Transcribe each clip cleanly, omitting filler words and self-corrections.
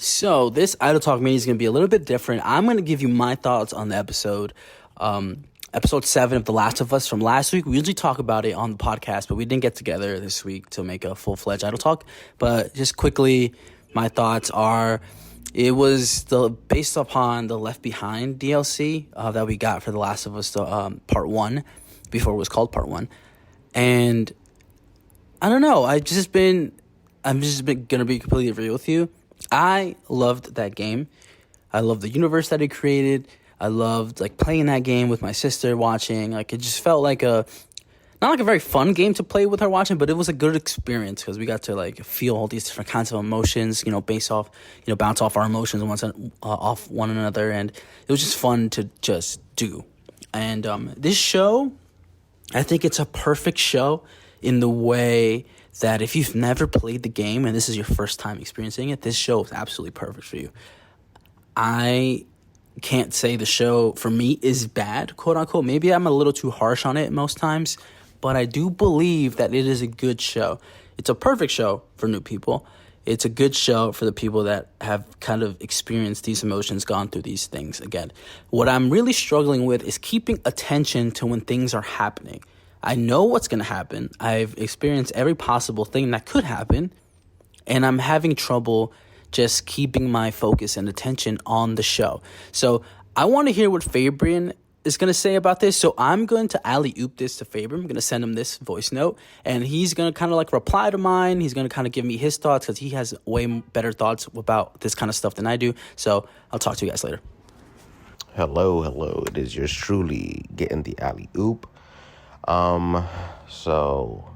So this Idle Talk mini is going to be a little bit different. I'm going to give you my thoughts on the episode 7 of The Last of Us from last week. We usually talk about it on the podcast, but we didn't get together this week to make a full-fledged Idle Talk. But just quickly, my thoughts are, it was based upon the Left Behind DLC that we got for The Last of Us Part 1, before it was called Part 1. And I don't know, I'm just been going to be completely real with you. I loved that game. I loved the universe that it created. I loved playing that game with my sister watching. It just felt like not a very fun game to play with her watching, but it was a good experience because we got to feel all these different kinds of emotions, bounce off our emotions off one another, and it was just fun to just do. And this show, I think it's a perfect show in the way that if you've never played the game and this is your first time experiencing it, this show is absolutely perfect for you. I can't say the show, for me, is bad, quote unquote. Maybe I'm a little too harsh on it most times, but I do believe that it is a good show. It's a perfect show for new people. It's a good show for the people that have kind of experienced these emotions, gone through these things again. What I'm really struggling with is keeping attention to when things are happening. I know what's going to happen. I've experienced every possible thing that could happen, and I'm having trouble just keeping my focus and attention on the show. So I want to hear what Fabian is going to say about this. So I'm going to alley-oop this to Fabian. I'm going to send him this voice note, and he's going to kind of reply to mine. He's going to kind of give me his thoughts because he has way better thoughts about this kind of stuff than I do. So I'll talk to you guys later. Hello. It is yours truly getting the alley-oop. So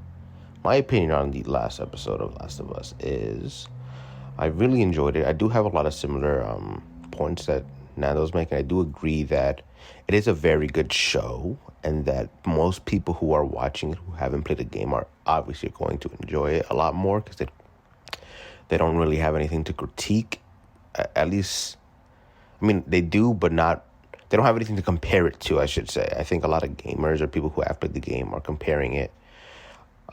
my opinion on the last episode of Last of Us is I really enjoyed it. I do have a lot of similar points that Nando's making. I do agree that it is a very good show and that most people who are watching it who haven't played the game are obviously going to enjoy it a lot more because they don't really have anything to critique. At least, I mean, they do, but not. They don't have anything to compare it to, I should say. I think a lot of gamers or people who have played the game are comparing it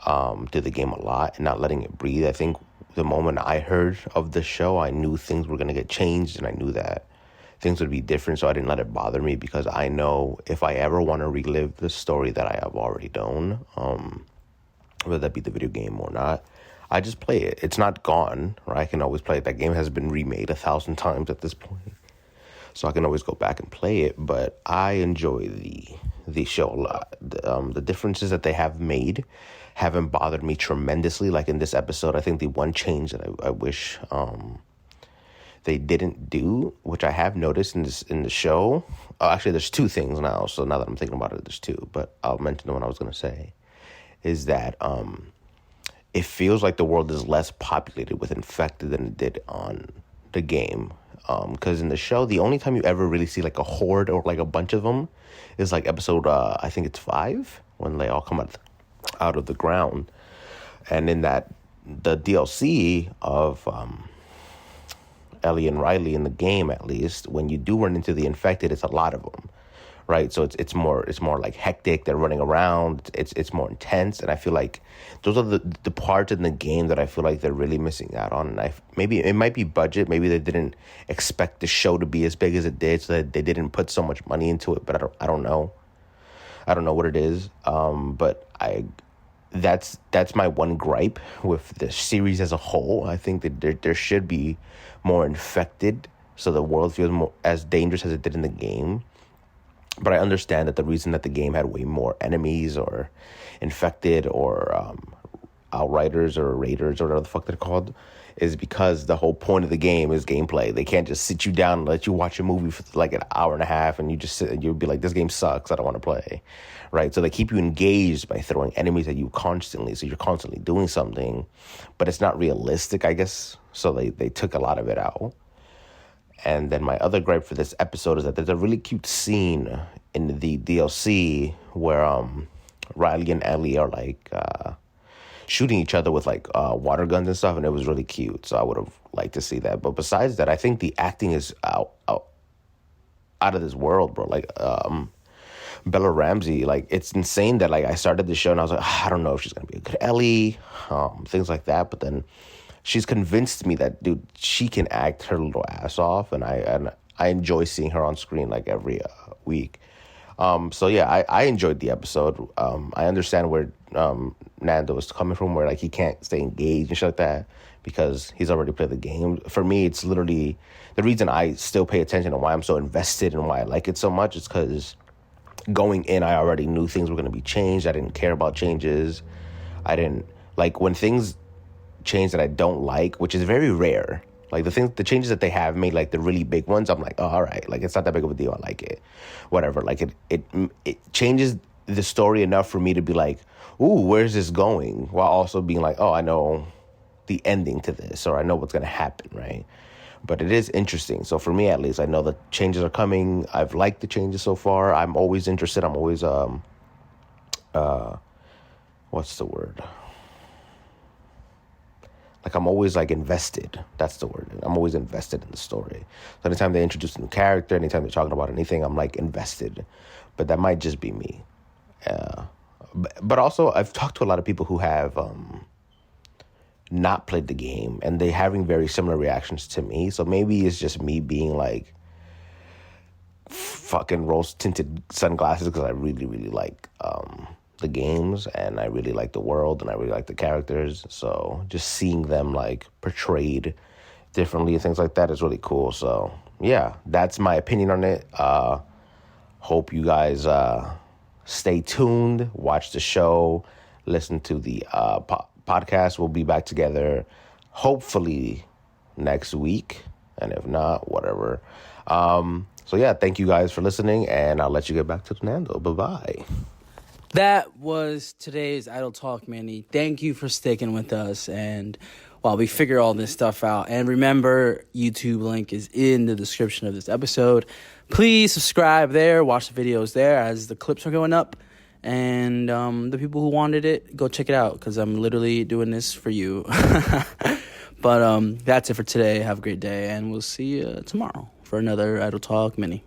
to the game a lot and not letting it breathe. I think the moment I heard of the show, I knew things were going to get changed and I knew that things would be different, so I didn't let it bother me because I know if I ever want to relive the story that I have already known, whether that be the video game or not, I just play it. It's not gone, right? I can always play it. That game has been remade 1,000 times at this point. So I can always go back and play it, but I enjoy the show a lot. The differences that they have made haven't bothered me tremendously. Like in this episode, I think the one change that I wish they didn't do, which I have noticed in the show. Actually, there's two things now. So now that I'm thinking about it, there's two. But I'll mention the one I was going to say is that it feels like the world is less populated with infected than it did on the game. Because in the show, the only time you ever really see a horde or a bunch of them is episode, I think it's 5, when they all come out of the ground. And in the DLC of Ellie and Riley in the game, at least, when you do run into the infected, it's a lot of them, right? So it's more hectic. They're running around. It's more intense, and I feel like those are the parts in the game that I feel like they're really missing out on. And maybe it might be budget. Maybe they didn't expect the show to be as big as it did, so that they didn't put so much money into it. But I don't know. I don't know what it is. But that's my one gripe with the series as a whole. I think that there should be more infected, so the world feels more as dangerous as it did in the game. But I understand that the reason that the game had way more enemies or infected or outriders or raiders or whatever the fuck they're called is because the whole point of the game is gameplay. They can't just sit you down and let you watch a movie for an hour and a half and you just sit and you'll be like, this game sucks, I don't want to play, right? So they keep you engaged by throwing enemies at you constantly, so you're constantly doing something, but it's not realistic, I guess. So they took a lot of it out. And then my other gripe for this episode is that there's a really cute scene in the DLC where Riley and Ellie are shooting each other with water guns and stuff, and it was really cute. So I would have liked to see that. But besides that, I think the acting is out of this world, bro. Bella Ramsey, it's insane that I started the show and I was like, I don't know if she's gonna be a good Ellie, things like that. But then she's convinced me that, dude, she can act her little ass off, and I enjoy seeing her on screen like every week. So yeah, I enjoyed the episode. I understand where Nando is coming from, where like he can't stay engaged and shit like that because he's already played the game. For me, it's literally the reason I still pay attention and why I'm so invested and why I like it so much is because going in, I already knew things were going to be changed. I didn't care about changes. I didn't like when things change that I don't like, which is very rare. Like the changes that they have made, like the really big ones, I'm like, oh, all right, like it's not that big of a deal. I like it, whatever. Like it changes the story enough for me to be like, ooh, where's this going? While also being like, oh, I know the ending to this, or I know what's gonna happen, right? But it is interesting. So for me, at least, I know the changes are coming. I've liked the changes so far. I'm always interested. I'm always what's the word? Like I'm always like invested. That's the word. I'm always invested in the story. So anytime they introduce a new character, anytime they're talking about anything, I'm like invested. But that might just be me. But also, I've talked to a lot of people who have not played the game, and they're having very similar reactions to me. So maybe it's just me being like fucking rose tinted sunglasses because I really, really like the games, and I really like the world, and I really like the characters. So just seeing them like portrayed differently and things like that is really cool. So yeah, that's my opinion on it. Hope you guys stay tuned, watch the show, listen to the podcast. We'll be back together hopefully next week, and if not, whatever. So yeah, thank you guys for listening, and I'll let you get back to Nando. Bye-bye. That was today's Idle Talk, Manny. Thank you for sticking with us, and while we figure all this stuff out. And remember, YouTube link is in the description of this episode. Please subscribe there, watch the videos there as the clips are going up. And the people who wanted it, go check it out, because I'm literally doing this for you. But that's it for today. Have a great day, and we'll see you tomorrow for another Idle Talk Mini.